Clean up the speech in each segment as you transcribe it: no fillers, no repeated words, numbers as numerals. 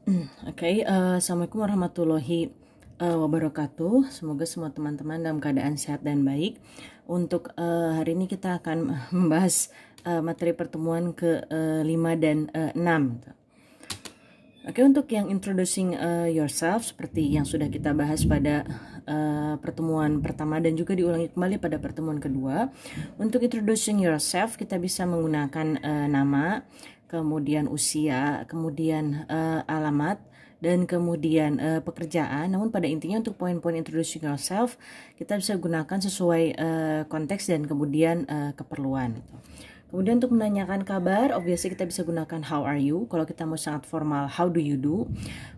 Assalamualaikum warahmatullahi wabarakatuh. Semoga semua teman-teman dalam keadaan sehat dan baik. Untuk hari ini kita akan membahas materi pertemuan ke-5 dan 6. Untuk yang introducing yourself, seperti yang sudah kita bahas pada pertemuan pertama dan juga diulangi kembali pada pertemuan kedua. Untuk introducing yourself, kita bisa menggunakan nama, kemudian usia, kemudian alamat, dan kemudian pekerjaan. Namun pada intinya untuk poin-poin introducing yourself, kita bisa gunakan sesuai konteks dan kemudian keperluan. Kemudian untuk menanyakan kabar, obviously kita bisa gunakan how are you. Kalau kita mau sangat formal, how do you do.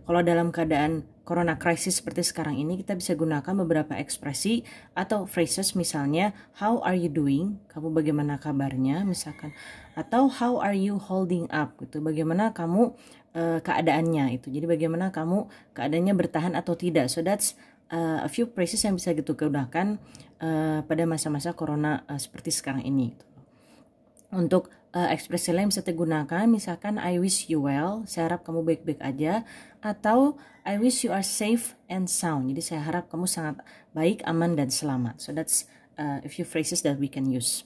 Kalau dalam keadaan corona crisis seperti sekarang ini, kita bisa gunakan beberapa ekspresi atau phrases, misalnya how are you doing, kamu bagaimana kabarnya misalkan, atau how are you holding up, gitu, bagaimana kamu keadaannya itu. Jadi bagaimana kamu keadaannya bertahan atau tidak. So that's a few phrases yang bisa gitu gunakan pada masa-masa corona seperti sekarang ini. Untuk ekspresi lain bisa digunakan, misalkan I wish you well, saya harap kamu baik-baik aja, atau I wish you are safe and sound, jadi saya harap kamu sangat baik, aman, dan selamat. So that's a few phrases that we can use.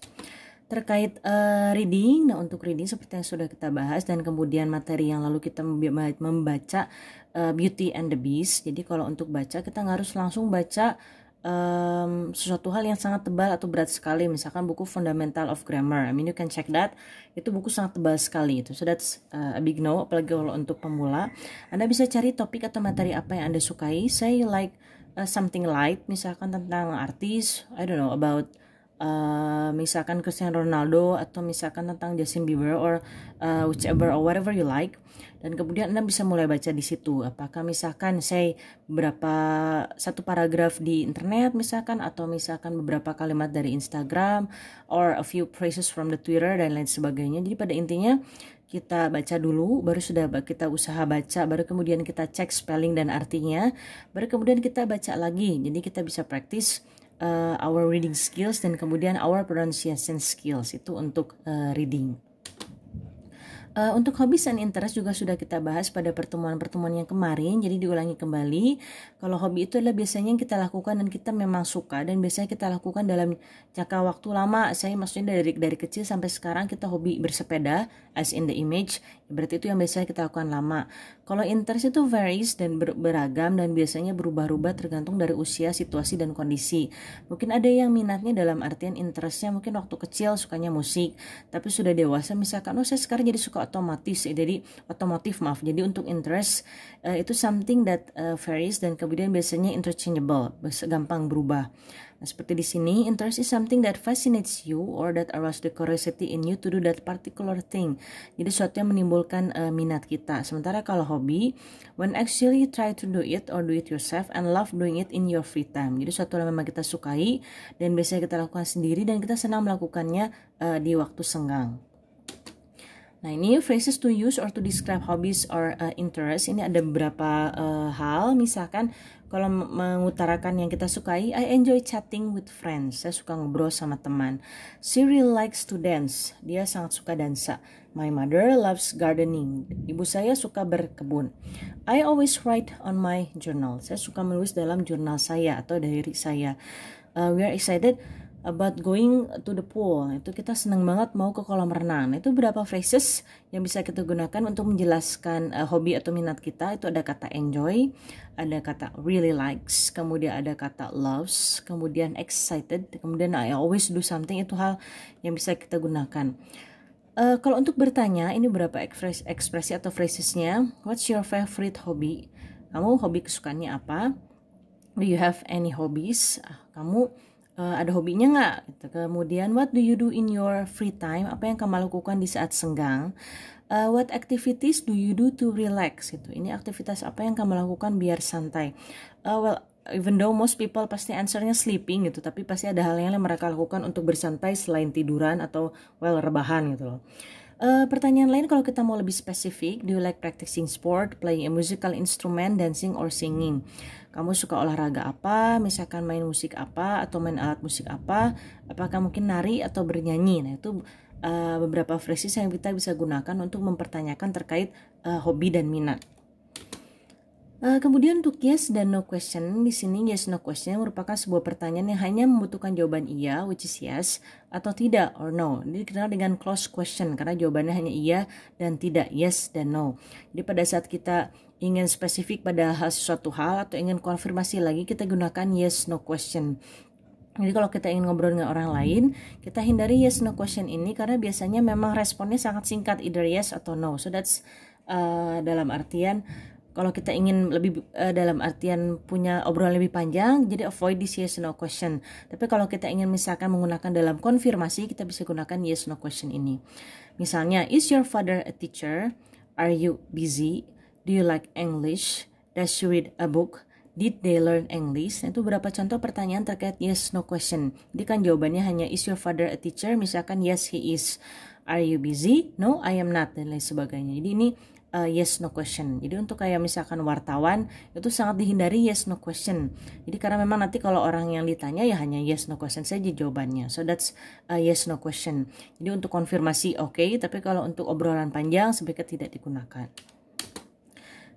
Terkait reading, nah untuk reading seperti yang sudah kita bahas, dan kemudian materi yang lalu kita membaca Beauty and the Beast. Jadi kalau untuk baca, kita nggak harus langsung baca sesuatu hal yang sangat tebal atau berat sekali, misalkan buku Fundamental of Grammar. I mean you can check that, itu buku sangat tebal sekali itu. So that's a big no, apalagi kalau untuk pemula. Anda bisa cari topik atau materi apa yang Anda sukai. Say like something light, misalkan tentang artis, I don't know, about misalkan Cristiano Ronaldo, atau misalkan tentang Justin Bieber, or whichever or whatever you like. Dan kemudian Anda bisa mulai baca di situ. Apakah misalkan satu paragraf di internet misalkan, atau misalkan beberapa kalimat dari Instagram, or a few phrases from the Twitter dan lain sebagainya. Jadi pada intinya kita baca dulu, baru sudah kita usaha baca, baru kemudian kita cek spelling dan artinya, baru kemudian kita baca lagi. Jadi kita bisa practice our reading skills dan kemudian our pronunciation skills. Itu untuk reading. Untuk hobbies and interest juga sudah kita bahas pada pertemuan-pertemuan yang kemarin, jadi diulangi kembali. Kalau hobi itu adalah biasanya yang kita lakukan dan kita memang suka, dan biasanya kita lakukan dalam jangka waktu lama. Saya maksudnya dari kecil sampai sekarang kita hobi bersepeda, as in the image, berarti itu yang biasanya kita lakukan lama. Kalau interest itu varies dan beragam, dan biasanya berubah-ubah tergantung dari usia, situasi, dan kondisi. Mungkin ada yang minatnya dalam artian interestnya mungkin waktu kecil sukanya musik, tapi sudah dewasa misalkan, saya sekarang jadi suka otomotif. Jadi untuk interest itu something that varies dan kemudian biasanya interchangeable, gampang berubah. Nah, seperti di sini, interest is something that fascinates you or that arouses the curiosity in you to do that particular thing. Jadi sesuatu yang menimbulkan minat kita. Sementara kalau hobi, when actually you try to do it or do it yourself and love doing it in your free time. Jadi sesuatu yang memang kita sukai dan biasanya kita lakukan sendiri dan kita senang melakukannya di waktu senggang. Nah, ini phrases to use or to describe hobbies or interest. Ini ada beberapa hal. Misalkan kalau mengutarakan yang kita sukai, I enjoy chatting with friends. Saya suka ngobrol sama teman. She really likes to dance. Dia sangat suka dansa. My mother loves gardening. Ibu saya suka berkebun. I always write on my journal. Saya suka menulis dalam jurnal saya atau diary saya. We are excited about going to the pool. Itu kita senang banget mau ke kolam renang. Itu beberapa phrases yang bisa kita gunakan untuk menjelaskan hobi atau minat kita. Itu ada kata enjoy, ada kata really likes, kemudian ada kata loves, kemudian excited, kemudian I always do something. Itu hal yang bisa kita gunakan. Kalau untuk bertanya, ini beberapa ekspresi atau phrasesnya. What's your favorite hobby? Kamu hobi kesukaannya apa? Do you have any hobbies? Kamu ada hobinya nggak? Gitu. Kemudian what do you do in your free time? Apa yang kamu lakukan di saat senggang? What activities do you do to relax? Gitu. Ini aktivitas apa yang kamu lakukan biar santai? Well, even though most people pasti answernya sleeping gitu, tapi pasti ada hal yang mereka lakukan untuk bersantai selain tiduran atau rebahan gitu loh. Pertanyaan lain kalau kita mau lebih spesifik, do you like practicing sport, playing a musical instrument, dancing or singing? Kamu suka olahraga apa? Misalkan main musik apa atau main alat musik apa? Apakah mungkin nari atau bernyanyi? Nah, itu beberapa phrases yang kita bisa gunakan untuk mempertanyakan terkait hobi dan minat. Kemudian untuk yes dan no question, di sini yes no question merupakan sebuah pertanyaan yang hanya membutuhkan jawaban iya, which is yes, atau tidak, or no. Ini dikenal dengan closed question karena jawabannya hanya iya dan tidak, yes dan no. Jadi pada saat kita ingin spesifik pada suatu hal atau ingin konfirmasi lagi, kita gunakan yes no question. Jadi kalau kita ingin ngobrol dengan orang lain, kita hindari yes no question ini karena biasanya memang responnya sangat singkat, either yes atau no. So that's dalam artian kalau kita ingin lebih dalam artian punya obrolan lebih panjang, jadi avoid this yes no question. Tapi kalau kita ingin misalkan menggunakan dalam konfirmasi, kita bisa gunakan yes no question ini. Misalnya, is your father a teacher? Are you busy? Do you like English? Does she read a book? Did they learn English? Nah, itu beberapa contoh pertanyaan terkait yes no question. Jadi kan jawabannya hanya is your father a teacher? Misalkan yes he is. Are you busy? No, I am not, dan lain sebagainya. Jadi ini yes no question. Jadi untuk kayak misalkan wartawan itu sangat dihindari yes no question. Jadi karena memang nanti kalau orang yang ditanya ya hanya yes no question saja jawabannya. So that's yes no question. Jadi untuk konfirmasi oke, tapi kalau untuk obrolan panjang sebaiknya tidak digunakan.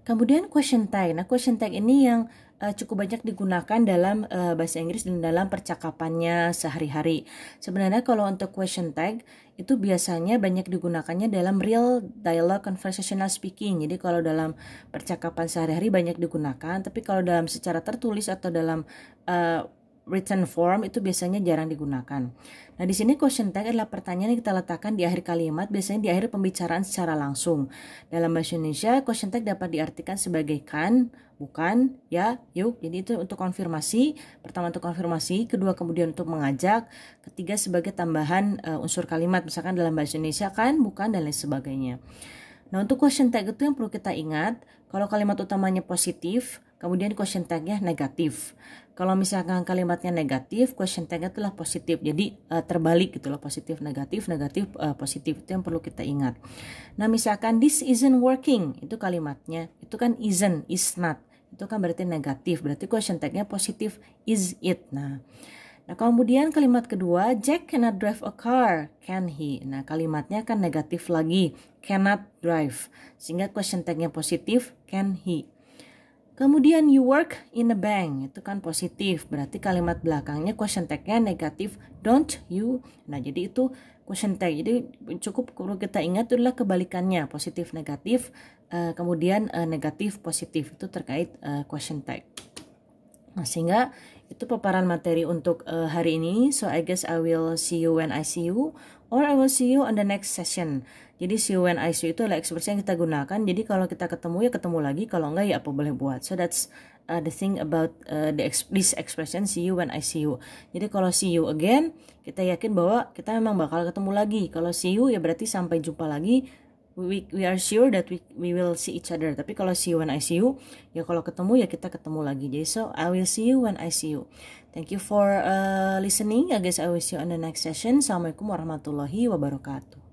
Kemudian question tag. Nah, question tag ini yang cukup banyak digunakan dalam bahasa Inggris dan dalam percakapannya sehari-hari. Sebenarnya kalau untuk question tag itu biasanya banyak digunakannya dalam real dialogue conversational speaking. Jadi kalau dalam percakapan sehari-hari banyak digunakan, tapi kalau dalam secara tertulis atau dalam written form itu biasanya jarang digunakan. Nah, di sini question tag adalah pertanyaan yang kita letakkan di akhir kalimat, biasanya di akhir pembicaraan secara langsung. Dalam bahasa Indonesia, question tag dapat diartikan sebagai kan, bukan, ya, yuk. Jadi itu untuk konfirmasi. Pertama untuk konfirmasi, kedua kemudian untuk mengajak, ketiga sebagai tambahan unsur kalimat, misalkan dalam bahasa Indonesia kan, bukan, dan lain sebagainya. Nah, untuk question tag itu yang perlu kita ingat, kalau kalimat utamanya positif, kemudian question tag-nya negatif. Kalau misalkan kalimatnya negatif, question tag-nya itulah positif. Jadi terbalik gitu loh, positif, negatif, positif. Itu yang perlu kita ingat. Nah, misalkan this isn't working, itu kalimatnya. Itu kan isn't, is not. Itu kan berarti negatif. Berarti question tag-nya positif, is it. Nah, kemudian kalimat kedua, Jack cannot drive a car, can he? Nah, kalimatnya kan negatif lagi, cannot drive. Sehingga question tag-nya positif, can he? Kemudian you work in a bank, itu kan positif, berarti kalimat belakangnya question tag-nya negatif, don't you? Nah, jadi itu question tag. Jadi cukup perlu kita ingat itu adalah kebalikannya, positif negatif, kemudian negatif positif, itu terkait question tag. Nah, sehingga itu paparan materi untuk hari ini. So I guess I will see you when I see you, or I will see you on the next session. Jadi see you when I see you itu adalah ekspresi yang kita gunakan. Jadi kalau kita ketemu ya ketemu lagi, kalau enggak ya apa boleh buat. So that's the thing about this expression, see you when I see you. Jadi kalau see you again, kita yakin bahwa kita memang bakal ketemu lagi. Kalau see you ya berarti sampai jumpa lagi. We are sure that we will see each other. Tapi kalau see you when I see you, ya kalau ketemu ya kita ketemu lagi. Jadi so I will see you when I see you. Thank you for listening. I guess I will see you on the next session. Assalamualaikum warahmatullahi wabarakatuh.